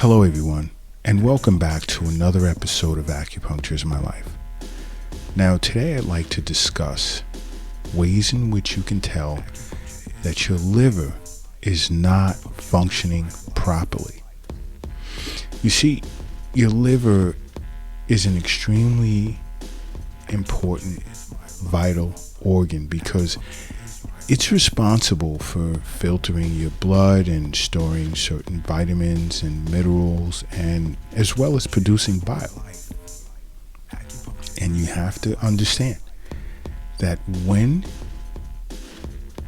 Hello everyone, and welcome back to another episode of Acupuncture is My Life. Now today I'd like to discuss ways in which you can tell that your liver is not functioning properly. You see, your liver is an extremely important, vital organ because it's responsible for filtering your blood and storing certain vitamins and minerals, and as well as producing bile. And you have to understand that when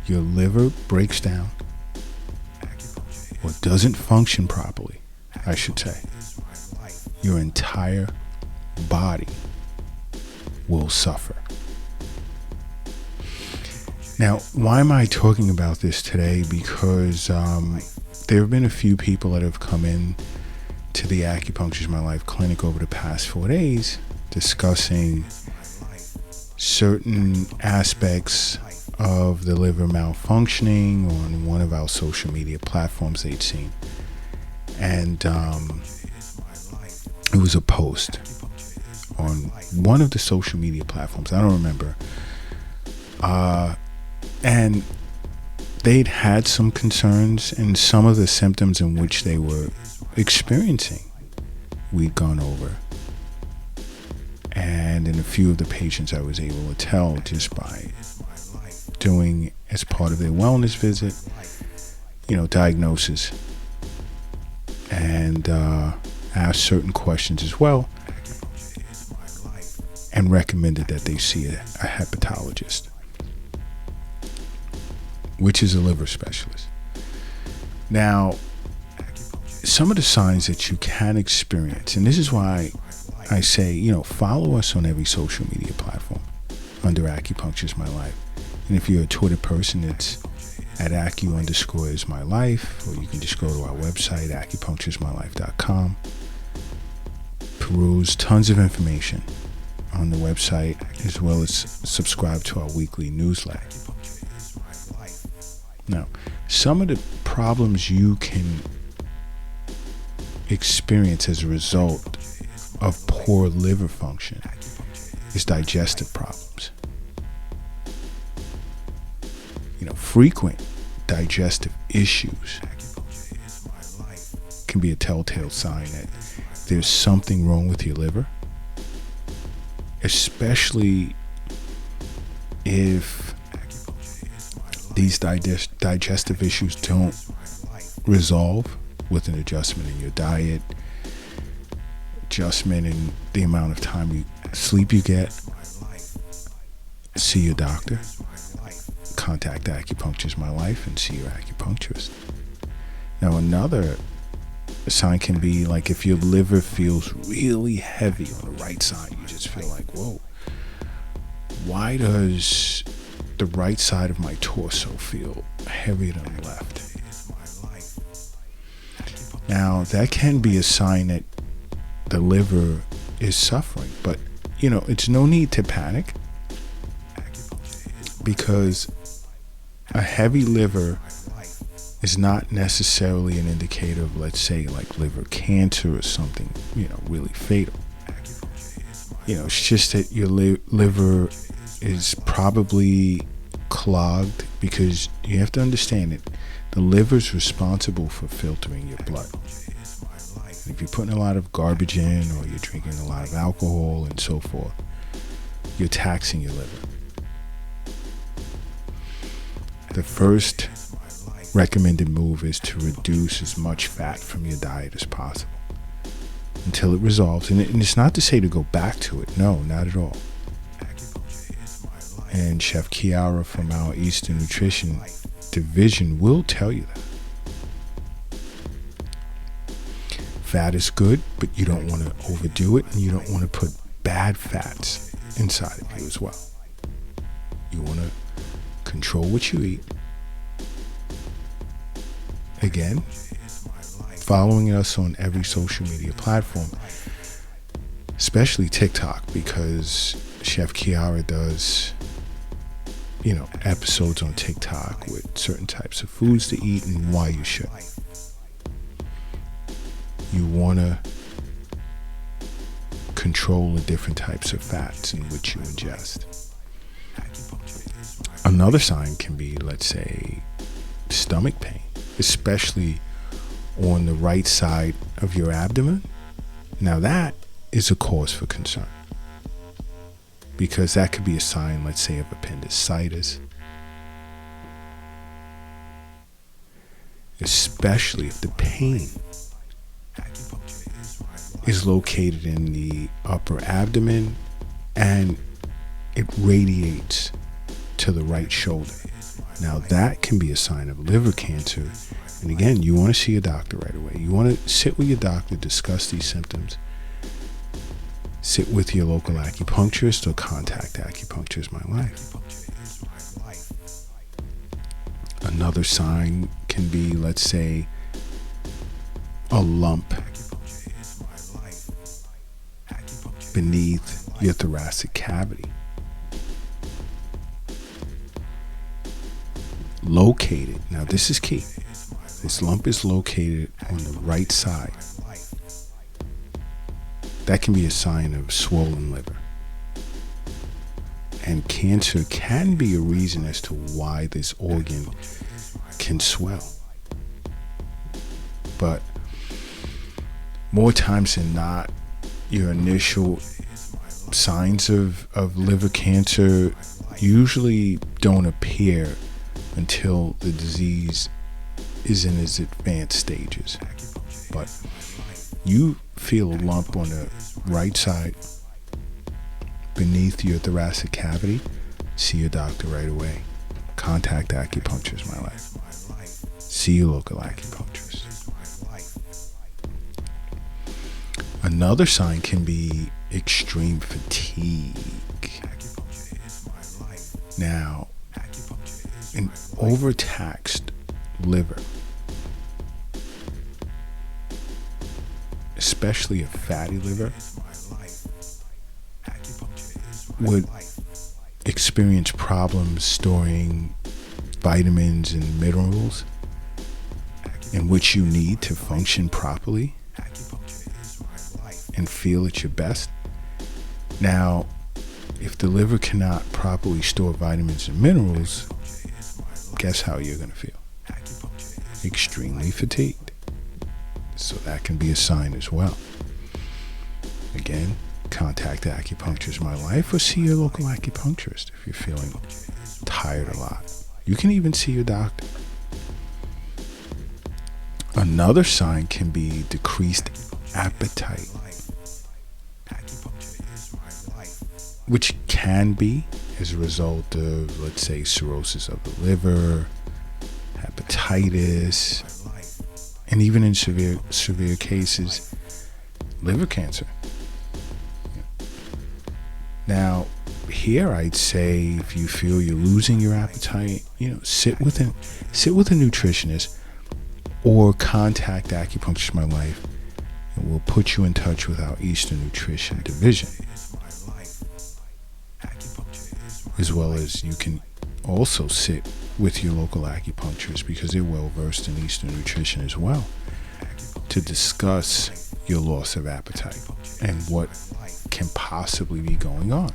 your liver breaks down or doesn't function properly, I should say, your entire body will suffer. Now, why am I talking about this today? Because there have been a few people that have come in to the Acupuncture is My Life clinic over the past 4 days discussing certain aspects of the liver malfunctioning on one of our social media platforms they'd seen. And it was a post on one of the social media platforms. I don't remember. And they'd had some concerns, and some of the symptoms in which they were experiencing we'd gone over. And in a few of the patients I was able to tell just by doing, as part of their wellness visit, diagnosis, and asked certain questions as well, and recommended that they see a hepatologist, which is a liver specialist. Now, some of the signs that you can experience, and this is why I say, follow us on every social media platform under Acupuncture is My Life. And if you're a Twitter person, it's at acu_is_my_life, or you can just go to our website, acupunctureismylife.com. Peruse tons of information on the website, as well as subscribe to our weekly newsletter. Now, some of the problems you can experience as a result of poor liver function is digestive problems. Frequent digestive issues can be a telltale sign that there's something wrong with your liver, especially if these digestive issues don't resolve with an adjustment in your diet, adjustment in the amount of time sleep you get. See your doctor. Contact Acupuncture is My Life and see your acupuncturist. Now, another sign can be like if your liver feels really heavy on the right side. You just feel like, whoa, why does the right side of my torso feel heavier than the left? Now, that can be a sign that the liver is suffering, but it's no need to panic, because a heavy liver is not necessarily an indicator of, let's say, like liver cancer or something, really fatal. It's just that your liver is probably clogged, because you have to understand that the liver is responsible for filtering your blood. And if you're putting a lot of garbage in, or you're drinking a lot of alcohol and so forth, you're taxing your liver. The first recommended move is to reduce as much fat from your diet as possible until it resolves. And it's not to say to go back to it. No, not at all. And Chef Kiara from our Eastern Nutrition division will tell you that. Fat is good, but you don't want to overdo it, and you don't want to put bad fats inside of you as well. You want to control what you eat. Again, following us on every social media platform, especially TikTok, because Chef Kiara does, episodes on TikTok with certain types of foods to eat and why you should. You want to control the different types of fats in which you ingest. Another sign can be, let's say, stomach pain, especially on the right side of your abdomen. Now that is a cause for concern, because that could be a sign, let's say, of appendicitis, especially if the pain is located in the upper abdomen and it radiates to the right shoulder. Now that can be a sign of liver cancer. And again, you want to see a doctor right away. You want to sit with your doctor, discuss these symptoms, sit with your local acupuncturist, or contact Acupuncture Is My Life. Another sign can be, let's say, a lump beneath your thoracic cavity, located. Now this is key. This lump is located on the right side. That can be a sign of swollen liver. And cancer can be a reason as to why this organ can swell. But more times than not, your initial signs of liver cancer usually don't appear until the disease is in its advanced stages. But you feel a lump on the right side beneath your thoracic cavity, see your doctor right away. Contact Acupuncture Is My Life. See your local acupuncturist. Another sign can be extreme fatigue. Now, an overtaxed liver, especially a fatty liver, would experience problems storing vitamins and minerals in which you need to function properly and feel at your best. Now, if the liver cannot properly store vitamins and minerals, guess how you're going to feel? Extremely fatigued. So that can be a sign as well. Again, contact Acupuncture Is My Life, or see your local acupuncturist if you're feeling tired a lot. You can even see your doctor. Another sign can be decreased appetite, which can be as a result of, let's say, cirrhosis of the liver, hepatitis, and even in severe cases, liver cancer. Now, here I'd say if you feel you're losing your appetite, sit with a nutritionist, or contact Acupuncture Is My Life, and we'll put you in touch with our Eastern Nutrition Division. As well as you can also sit with your local acupuncturist, because they're well versed in Eastern nutrition as well, to discuss your loss of appetite and what can possibly be going on.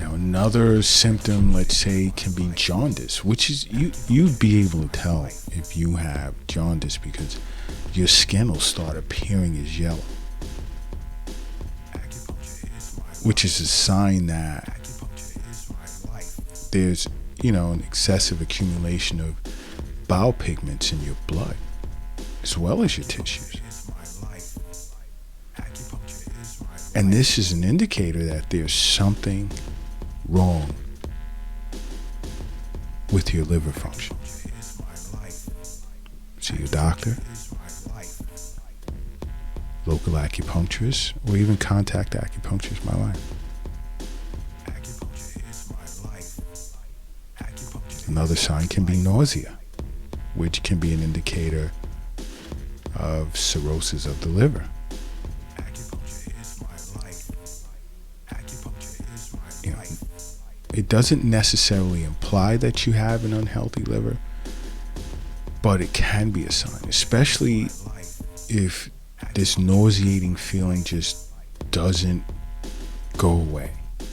Now, another symptom, let's say, can be jaundice, which is you'd be able to tell if you have jaundice because your skin will start appearing as yellow, which is a sign that there's, an excessive accumulation of bile pigments in your blood, as well as your tissues. And this is an indicator that there's something wrong with your liver function. See your doctor, local acupuncturist, or even contact Acupuncture Is My Life. Another sign can be nausea, which can be an indicator of cirrhosis of the liver. It doesn't necessarily imply that you have an unhealthy liver, But it can be a sign, especially if this nauseating feeling just doesn't go away.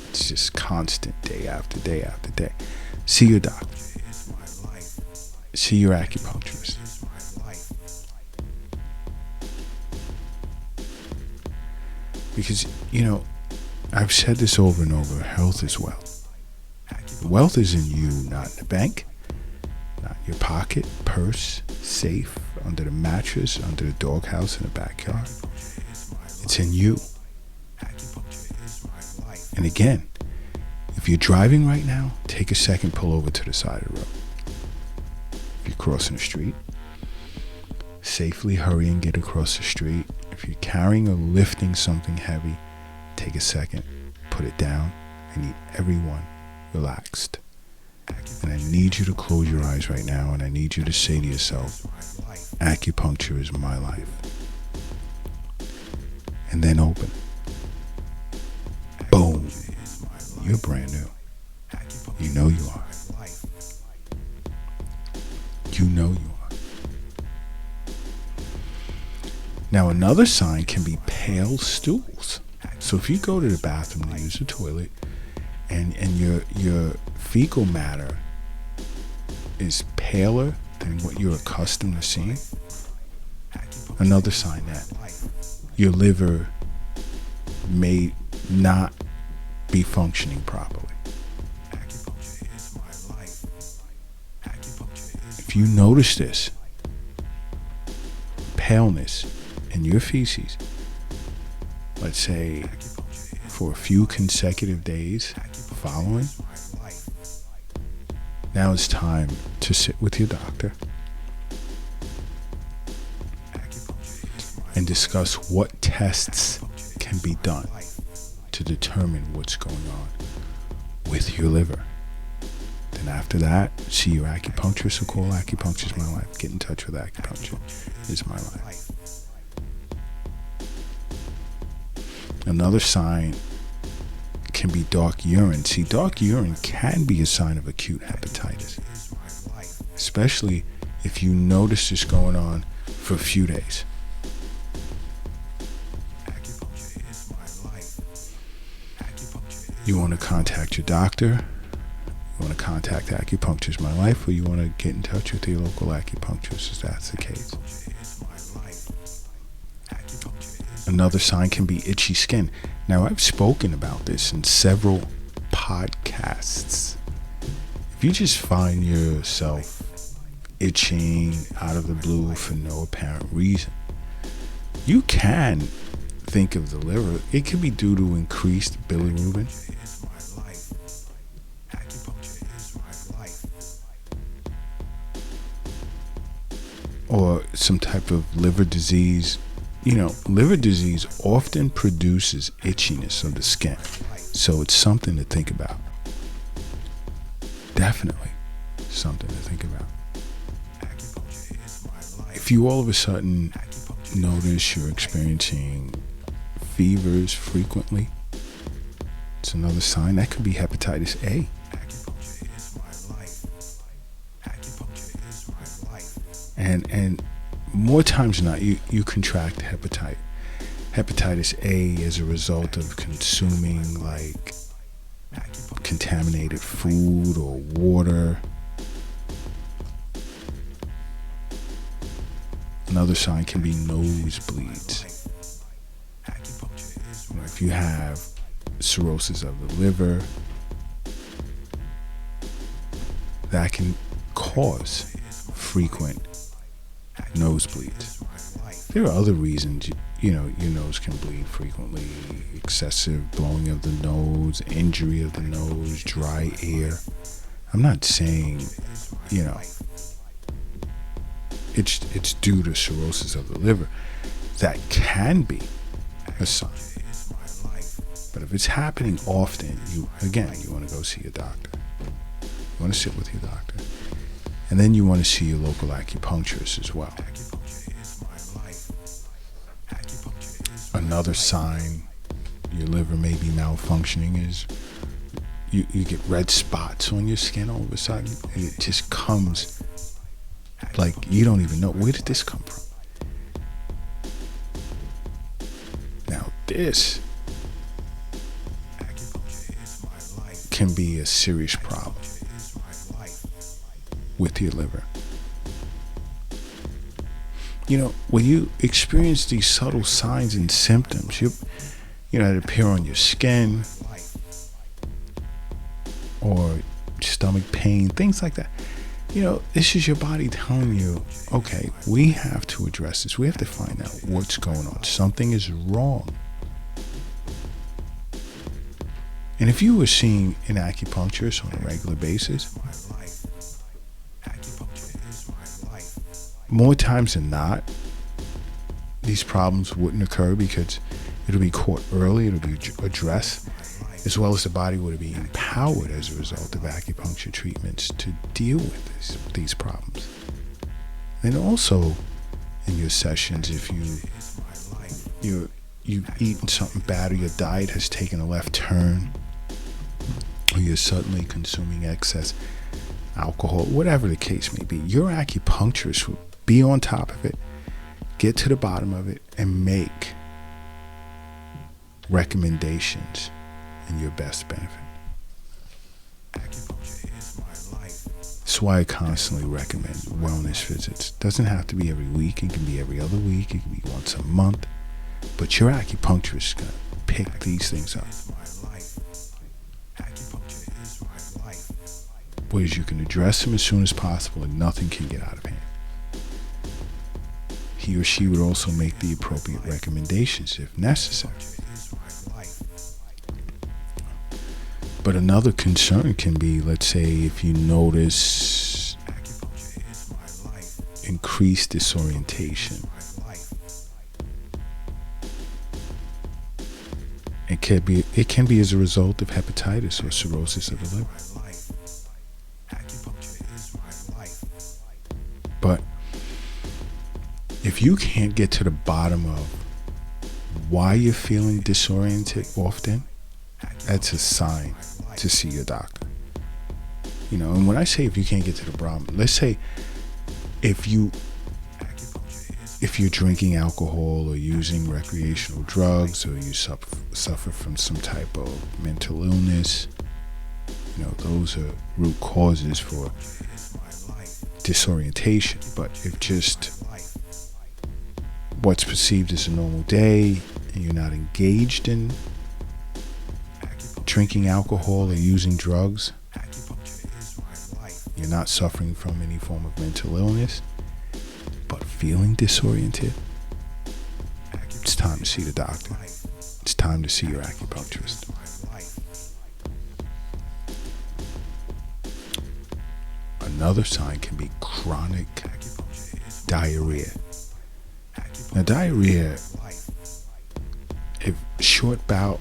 It's just constant, day after day after day. See your doctor. See your acupuncturist. Because, I've said this over and over, health is wealth. Wealth is in you, not in the bank, not in your pocket, purse, safe, under the mattress, under the doghouse in the backyard. It's in you. And again, if you're driving right now, take a second, pull over to the side of the road. If you're crossing the street, safely hurry and get across the street. If you're carrying or lifting something heavy, take a second, put it down. I need everyone relaxed. And I need you to close your eyes right now, and I need you to say to yourself, acupuncture is my life. And then open. Boom. You're brand new. You know you are. You know you are. Now, another sign can be pale stools. So if you go to the bathroom to use the toilet and your fecal matter is paler than what you're accustomed to seeing, another sign that your liver may not be functioning properly. If you notice this paleness in your feces, let's say for a few consecutive days following, now it's time to sit with your doctor and discuss what tests can be done to determine what's going on with your liver. Then after that, see your acupuncturist or call Acupuncture is My Life. Get in touch with Acupuncture is My Life. Another sign can be dark urine. See, dark urine can be a sign of acute hepatitis, especially if you notice this going on for a few days. You want to contact your doctor, you want to contact Acupuncture is My Life, or you want to get in touch with your local acupuncturist if that's the case. Another sign can be itchy skin. Now, I've spoken about this in several podcasts. If you just find yourself itching out of the blue for no apparent reason, you can think of the liver. It could be due to increased bilirubin, or some type of liver disease. Liver disease often produces itchiness of the skin, so it's something to think about. Definitely something to think about. If you all of a sudden notice you're experiencing fevers frequently, it's another sign. That could be hepatitis A. And more times than not, you contract hepatitis A as a result of consuming like contaminated food or water. Another sign can be nosebleeds. If you have cirrhosis of the liver, that can cause frequent nosebleeds. There are other reasons, your nose can bleed frequently: excessive blowing of the nose, injury of the nose, dry air. I'm not saying, it's due to cirrhosis of the liver. That can be a sign. But if it's happening often, you want to go see your doctor. You want to sit with your doctor. And then you want to see your local acupuncturist as well. Another sign your liver may be malfunctioning is you get red spots on your skin all of a sudden. It just comes like you don't even know, where did this come from? Now this can be a serious problem with your liver. You know, when you experience these subtle signs and symptoms, that appear on your skin or stomach pain, things like that, this is your body telling you, okay, we have to address this. We have to find out what's going on. Something is wrong. And if you were seeing an acupuncturist on a regular basis, more times than not, these problems wouldn't occur because it'll be caught early, it'll be addressed, as well as the body would be empowered as a result of acupuncture treatments to deal with these problems. And also, in your sessions, if you've eaten something bad or your diet has taken a left turn, or you're suddenly consuming excess alcohol, whatever the case may be, your acupuncturist will be on top of it, get to the bottom of it, and make recommendations in your best benefit. That's why I constantly recommend wellness visits. It doesn't have to be every week. It can be every other week. It can be once a month. But your acupuncturist is going to pick these things up. Ways you can address them as soon as possible and nothing can get out of hand. He or she would also make the appropriate recommendations if necessary. But another concern can be, let's say, if you notice increased disorientation. It can be as a result of hepatitis or cirrhosis of the liver. But if you can't get to the bottom of why you're feeling disoriented often, that's a sign to see your doctor. And when I say if you can't get to the bottom, let's say if you're drinking alcohol or using recreational drugs, or you suffer from some type of mental illness, those are root causes for disorientation. But if just what's perceived as a normal day and you're not engaged in drinking alcohol or using drugs, you're not suffering from any form of mental illness, but feeling disoriented, it's time to see the doctor. It's time to see your acupuncturist. Another sign can be chronic diarrhea. Now, diarrhea, if short bout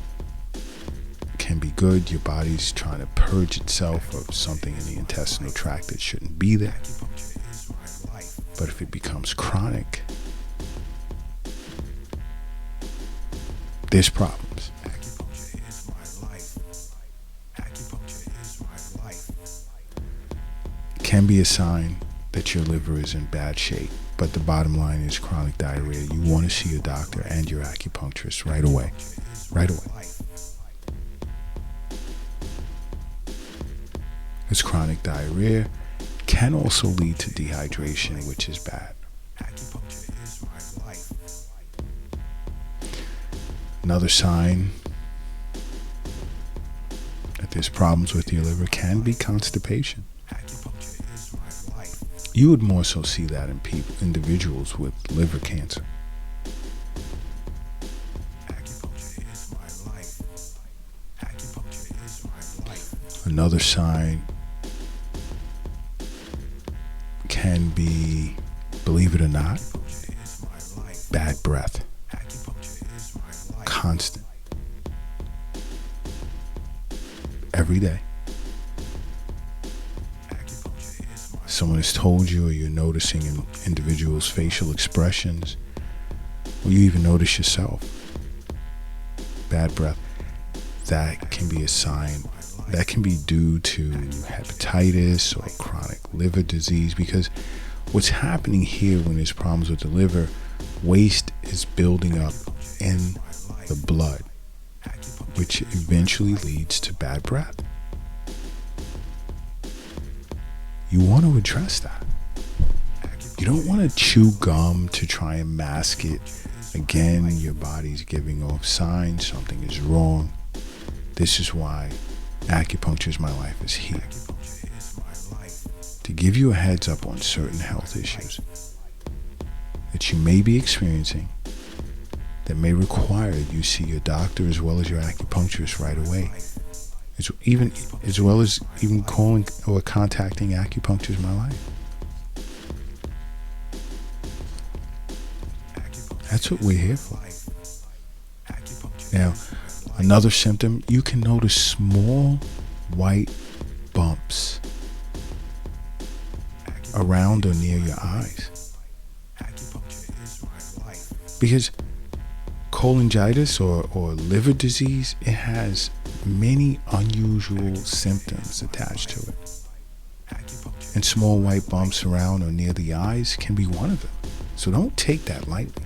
can be good, your body's trying to purge itself of something in the intestinal tract that shouldn't be there. But if it becomes chronic, there's problems. It can be a sign that your liver is in bad shape, but the bottom line is chronic diarrhea. You want to see your doctor and your acupuncturist right away. Right away. This chronic diarrhea can also lead to dehydration, which is bad. Another sign that there's problems with your liver can be constipation. You would more so see that in individuals with liver cancer. Another sign can be, believe it or not, bad breath. Constant. Every day. Someone has told you, or you're noticing in individuals' facial expressions, or you even notice yourself. Bad breath. That can be a sign. That can be due to hepatitis or chronic liver disease, because What's happening here when there's problems with the liver, waste is building up in the blood, which eventually leads to bad breath. You want to address that. You don't want to chew gum to try and mask it. Again, your body's giving off signs something is wrong. This is why Acupuncture is My Life is here. To give you a heads up on certain health issues that you may be experiencing that may require you see your doctor as well as your acupuncturist right away. As well as even calling or contacting Acupuncture is My Life. That's what we're here for. Now, another symptom, you can notice small white bumps around or near your eyes. Because cholangitis or liver disease, it has many unusual symptoms attached to it. And small white bumps around or near the eyes can be one of them. So don't take that lightly.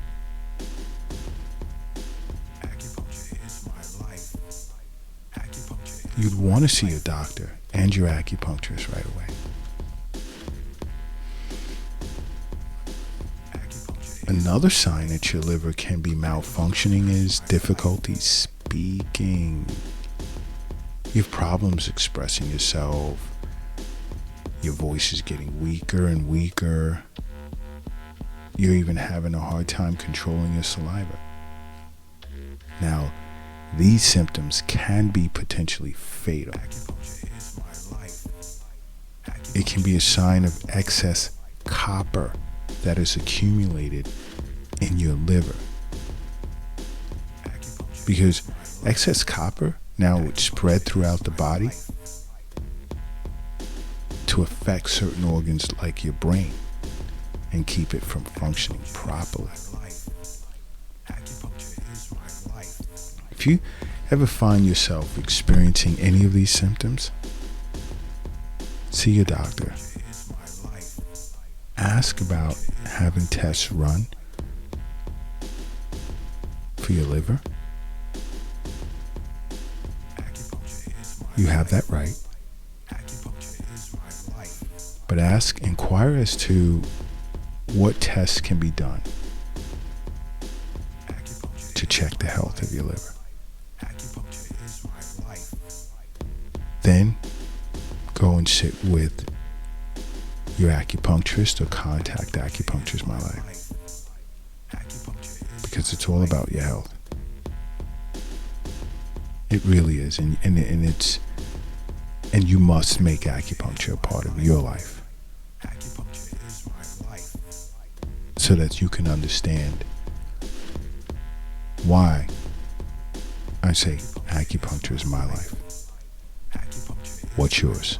You'd want to see a doctor and your acupuncturist right away. Another sign that your liver can be malfunctioning is difficulty speaking. You have problems expressing yourself. Your voice is getting weaker and weaker. You're even having a hard time controlling your saliva. Now, these symptoms can be potentially fatal. It can be a sign of excess copper that is accumulated in your liver. Because excess copper now would spread throughout the body to affect certain organs like your brain and keep it from functioning properly. If you ever find yourself experiencing any of these symptoms, see your doctor. Ask about having tests run for your liver. You have that right. But inquire as to what tests can be done to check the health of your liver. Then go and sit with your acupuncturist or contact Acupuncture is My Life. Because it's all about your health. It really is. And you must make acupuncture a part of your life. So that you can understand why I say acupuncture is my life. What's yours?